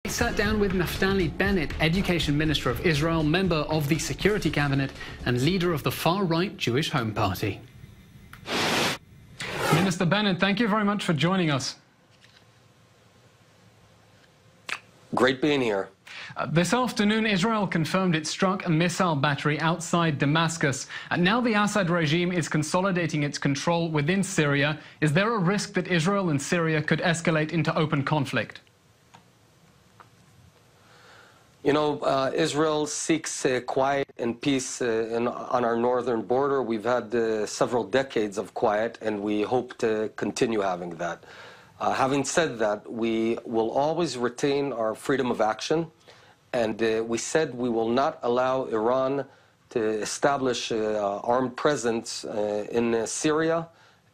Sat down with Naftali Bennett, Education Minister of Israel, member of the Security Cabinet and leader of the far-right Jewish Home Party. Minister Bennett, thank you very much for joining us. Great being here. This afternoon, Israel confirmed it struck a missile battery outside Damascus. Now the Assad regime is consolidating its control within Syria. Is there a risk that Israel and Syria could escalate into open conflict? You know, Israel seeks quiet and peace on our northern border. We've had several decades of quiet, and we hope to continue having that. Having said that, we will always retain our freedom of action, and we said we will not allow Iran to establish armed presence in Syria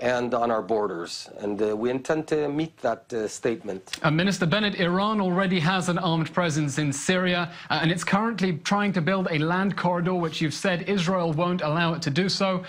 and on our borders, and we intend to meet that statement. Minister Bennett, Iran already has an armed presence in Syria, and it's currently trying to build a land corridor, which you've said Israel won't allow it to do so.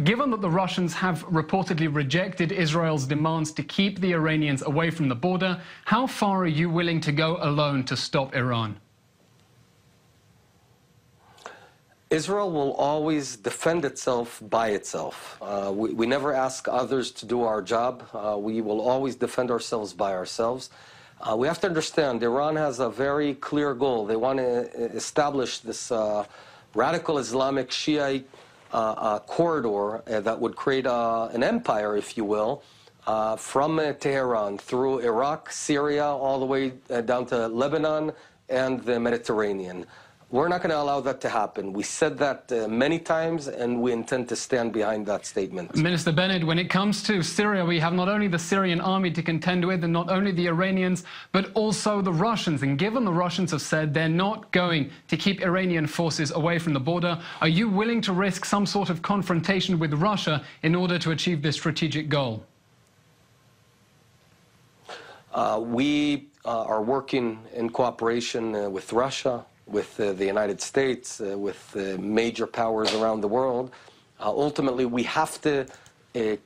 Given that the Russians have reportedly rejected Israel's demands to keep the Iranians away from the border, how far are you willing to go alone to stop Iran? Israel will always defend itself by itself. We never ask others to do our job. We will always defend ourselves by ourselves. We have to understand Iran has a very clear goal. They want to establish this radical Islamic Shiite corridor that would create an empire, if you will, from Tehran through Iraq, Syria, all the way down to Lebanon and the Mediterranean. We're not going to allow that to happen. We said that many times, and we intend to stand behind that statement. Minister Bennett, when it comes to Syria, we have not only the Syrian army to contend with, and not only the Iranians, but also the Russians. And given the Russians have said they're not going to keep Iranian forces away from the border, are you willing to risk some sort of confrontation with Russia in order to achieve this strategic goal? We are working in cooperation with Russia, with the United States, with major powers around the world. Ultimately, we have to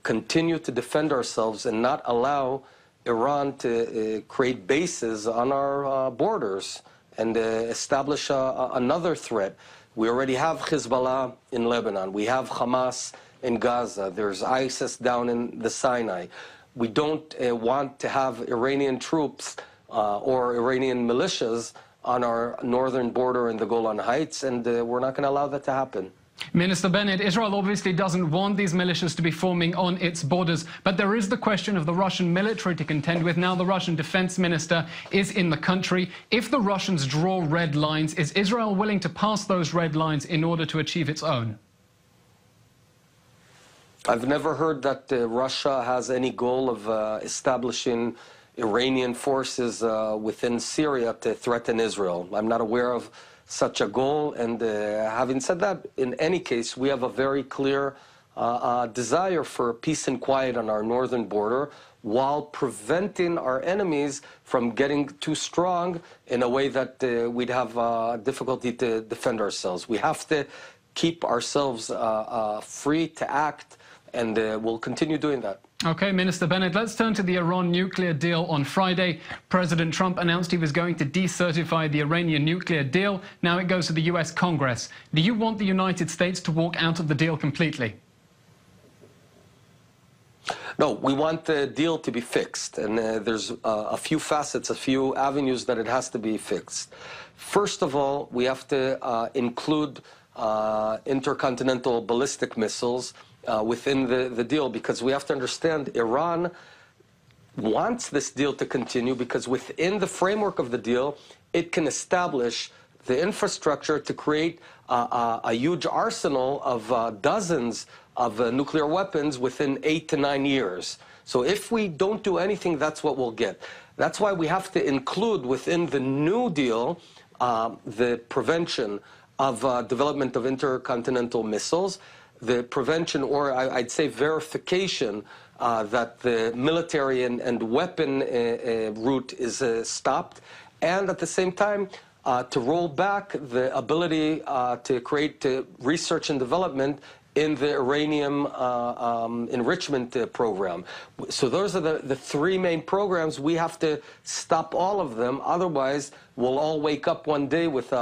continue to defend ourselves and not allow Iran to create bases on our borders and establish another threat. We already have Hezbollah in Lebanon. We have Hamas in Gaza. There's ISIS down in the Sinai. We don't want to have Iranian troops or Iranian militias on our northern border in the Golan Heights, and we're not going to allow that to happen. Minister Bennett, Israel obviously doesn't want these militias to be forming on its borders, but there is the question of the Russian military to contend with. Now the Russian defense minister is in the country. If the Russians draw red lines, is Israel willing to pass those red lines in order to achieve its own? I've never heard that Russia has any goal of establishing Iranian forces within Syria to threaten Israel. I'm not aware of such a goal, and having said that, in any case, we have a very clear desire for peace and quiet on our northern border while preventing our enemies from getting too strong in a way that we'd have difficulty to defend ourselves. We have to keep ourselves free to act, and we'll continue doing that. Okay, Minister Bennett, let's turn to the Iran nuclear deal. On Friday, President Trump announced he was going to decertify the Iranian nuclear deal. Now it goes to the U.S. Congress. Do you want the United States to walk out of the deal completely? No, we want the deal to be fixed, and there's a few facets, a few avenues that it has to be fixed. First of all, we have to include intercontinental ballistic missiles within the deal, because we have to understand Iran wants this deal to continue because within the framework of the deal, it can establish the infrastructure to create a huge arsenal of dozens of nuclear weapons within 8 to 9 years. So if we don't do anything, that's what we'll get. That's why we have to include within the new deal the prevention of development of intercontinental missiles, the prevention, or I'd say verification, that the military and weapon route is stopped, and at the same time to roll back the ability to create research and development in the uranium enrichment program. So those are the three main programs. We have to stop all of them. Otherwise, we'll all wake up one day with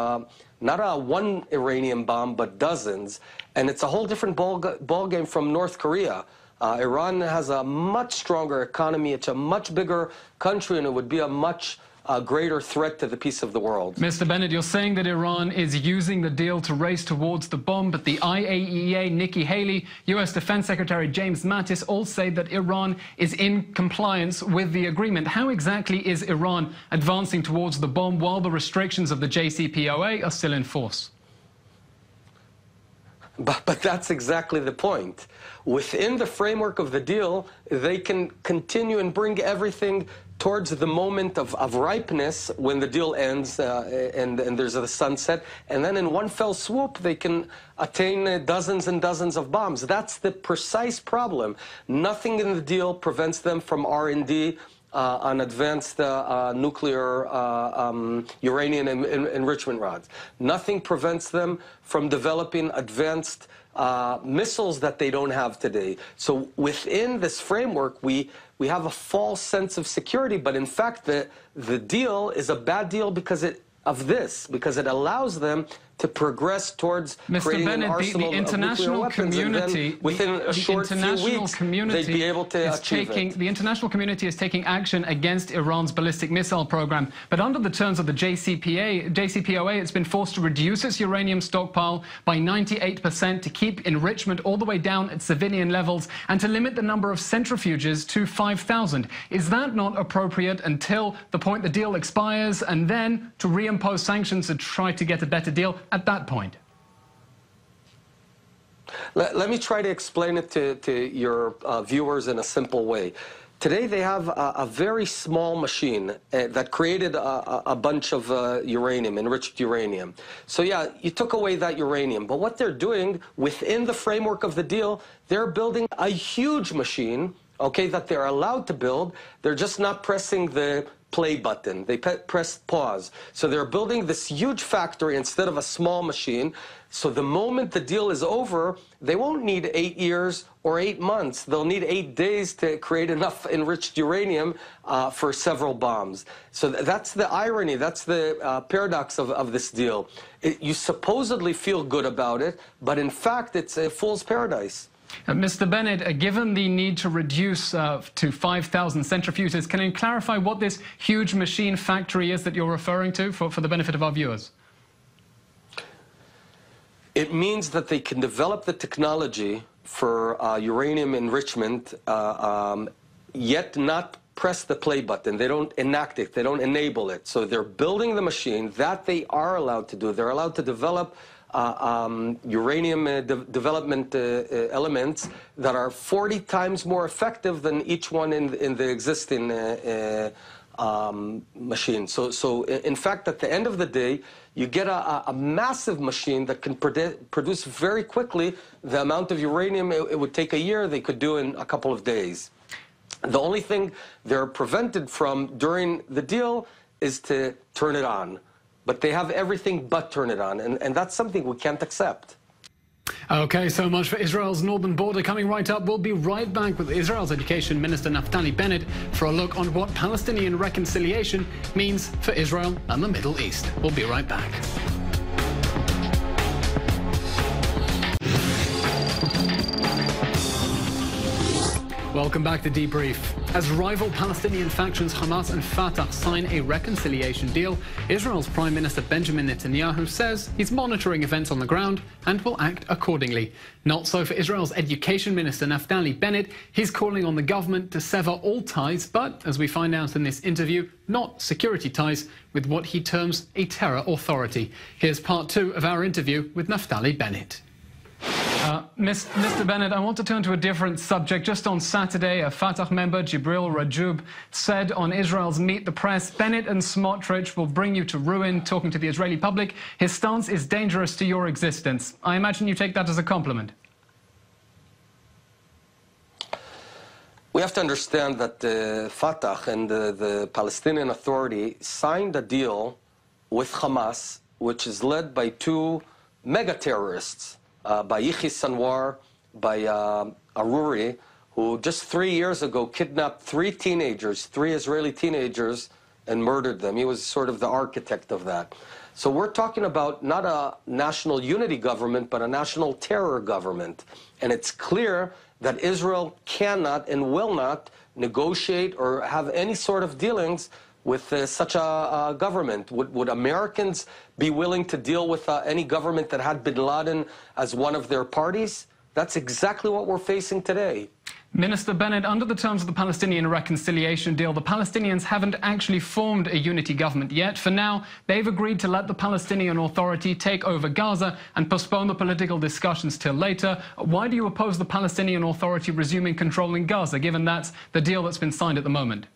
not one uranium bomb, but dozens. And it's a whole different ball game from North Korea. Iran has a much stronger economy. It's a much bigger country, and it would be a much greater threat to the peace of the world. Mr. Bennett, you're saying that Iran is using the deal to race towards the bomb, but the IAEA, Nikki Haley, U.S. Defense Secretary James Mattis all say that Iran is in compliance with the agreement. How exactly is Iran advancing towards the bomb while the restrictions of the JCPOA are still in force? But that's exactly the point. Within the framework of the deal, they can continue and bring everything towards the moment of ripeness when the deal ends and there's a sunset. And then in one fell swoop, they can attain dozens and dozens of bombs. That's the precise problem. Nothing in the deal prevents them from R&D on advanced nuclear uranium enrichment rods. Nothing prevents them from developing advanced missiles that they don't have today. So within this framework, we have a false sense of security, but in fact the deal is a bad deal because it allows them to progress towards creating an arsenal of nuclear weapons, and then within a short few weeks, they'd be able to achieve it. The international community is taking action against Iran's ballistic missile program, but under the terms of the JCPOA, it's been forced to reduce its uranium stockpile by 98%, to keep enrichment all the way down at civilian levels, and to limit the number of centrifuges to 5,000. Is that not appropriate until the point the deal expires, and then to reimpose sanctions to try to get a better deal at that point? Let me try to explain it to your viewers in a simple way. Today they have a very small machine that created a bunch of uranium, enriched uranium. So yeah, you took away that uranium, but what they're doing within the framework of the deal, they're building a huge machine, okay, that they're allowed to build. They're just not pressing the play button. They press pause. So they're building this huge factory instead of a small machine. So the moment the deal is over, they won't need 8 years or 8 months. They'll need 8 days to create enough enriched uranium for several bombs. So that's the irony. That's the paradox of this deal. You supposedly feel good about it, but in fact, it's a fool's paradise. Mr. Bennett, given the need to reduce to 5,000 centrifuges, can you clarify what this huge machine factory is that you're referring to for the benefit of our viewers? It means that they can develop the technology for uranium enrichment, yet not press the play button. They don't enact it. They don't enable it. So they're building the machine that they are allowed to do. They're allowed to develop uranium development elements that are 40 times more effective than each one in the existing machine. So in fact, at the end of the day, you get a massive machine that can produce very quickly the amount of uranium it would take a year, they could do in a couple of days. The only thing they're prevented from during the deal is to turn it on. But they have everything but turn it on, and that's something we can't accept. Okay, so much for Israel's northern border. Coming right up, we'll be right back with Israel's Education Minister Naftali Bennett for a look on what Palestinian reconciliation means for Israel and the Middle East. We'll be right back. Welcome back to Debrief. As rival Palestinian factions Hamas and Fatah sign a reconciliation deal, Israel's Prime Minister Benjamin Netanyahu says he's monitoring events on the ground and will act accordingly. Not so for Israel's Education Minister Naftali Bennett. He's calling on the government to sever all ties, but, as we find out in this interview, not security ties, with what he terms a terror authority. Here's part 2 of our interview with Naftali Bennett. Mr. Bennett, I want to turn to a different subject. Just on Saturday, a Fatah member, Jibril Rajoub, said on Israel's Meet the Press, Bennett and Smotrich will bring you to ruin, talking to the Israeli public. His stance is dangerous to your existence. I imagine you take that as a compliment. We have to understand that Fatah and the Palestinian Authority signed a deal with Hamas, which is led by 2 mega-terrorists, by Yichi Sanwar, by Aruri, who just 3 years ago kidnapped 3 Israeli teenagers, and murdered them. He was sort of the architect of that. So we're talking about not a national unity government, but a national terror government. And it's clear that Israel cannot and will not negotiate or have any sort of dealings with such a government. Would Americans be willing to deal with any government that had bin Laden as one of their parties? That's exactly what we're facing today. Minister Bennett, under the terms of the Palestinian reconciliation deal, the Palestinians haven't actually formed a unity government yet. For now, they've agreed to let the Palestinian Authority take over Gaza and postpone the political discussions till later. Why do you oppose the Palestinian Authority resuming control in Gaza, given that's the deal that's been signed at the moment?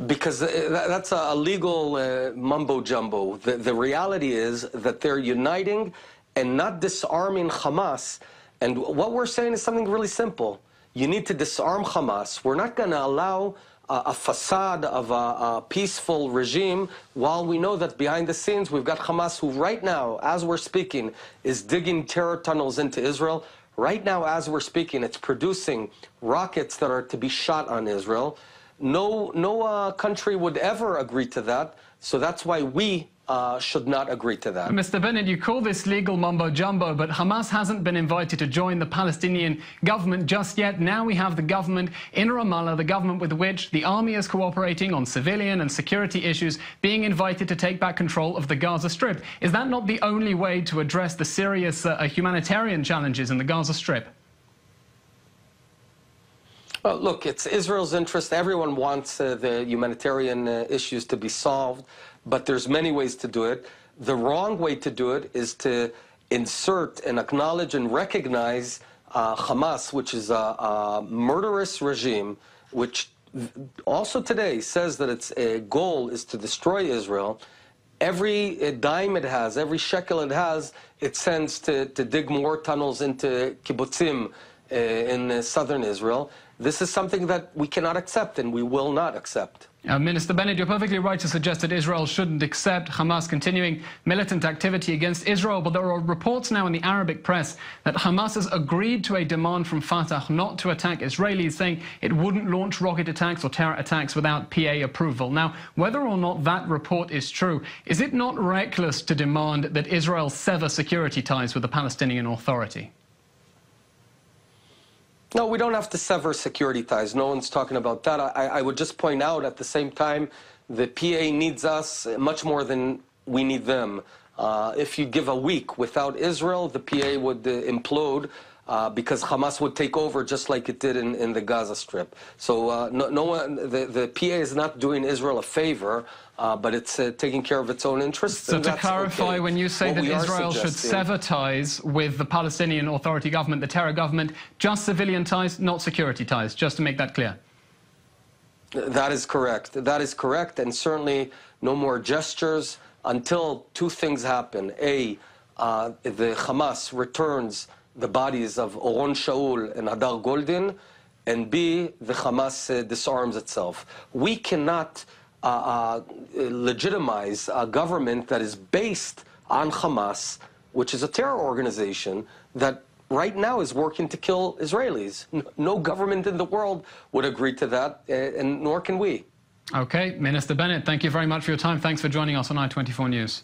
Because that's a legal mumbo-jumbo. The reality is that they're uniting and not disarming Hamas. And what we're saying is something really simple. You need to disarm Hamas. We're not going to allow a facade of a peaceful regime while we know that behind the scenes we've got Hamas, who right now, as we're speaking, is digging terror tunnels into Israel. Right now, as we're speaking, it's producing rockets that are to be shot on Israel. No country would ever agree to that. So that's why we should not agree to that. Mr. Bennett, you call this legal mumbo-jumbo, but Hamas hasn't been invited to join the Palestinian government just yet. Now we have the government in Ramallah, the government with which the army is cooperating on civilian and security issues, being invited to take back control of the Gaza Strip. Is that not the only way to address the serious humanitarian challenges in the Gaza Strip? Look, it's Israel's interest. Everyone wants the humanitarian issues to be solved, but there's many ways to do it. The wrong way to do it is to insert and acknowledge and recognize Hamas, which is a murderous regime, which also today says that its goal is to destroy Israel. Every dime it has, every shekel it has, it sends to dig more tunnels into kibbutzim in southern Israel. This is something that we cannot accept and we will not accept. Minister Bennett, you're perfectly right to suggest that Israel shouldn't accept Hamas continuing militant activity against Israel, but there are reports now in the Arabic press that Hamas has agreed to a demand from Fatah not to attack Israelis, saying it wouldn't launch rocket attacks or terror attacks without PA approval. Now, whether or not that report is true, is it not reckless to demand that Israel sever security ties with the Palestinian Authority? No, we don't have to sever security ties. No one's talking about that. I would just point out at the same time, the PA needs us much more than we need them. If you give a week without Israel, the PA would implode because Hamas would take over just like it did in the Gaza Strip. So no one, the PA is not doing Israel a favor, but it's taking care of its own interests. So to clarify, okay, when you say that Israel should sever ties with the Palestinian Authority government, the terror government, just civilian ties, not security ties, just to make that clear. That is correct. That is correct, and certainly no more gestures until two things happen. A, the Hamas returns the bodies of Oron Shaul and Hadar Goldin, and B, the Hamas disarms itself. We cannot legitimize a government that is based on Hamas, which is a terror organization that right now is working to kill Israelis. No government in the world would agree to that, and nor can we. Okay, Minister Bennett, thank you very much for your time. Thanks for joining us on i24 News.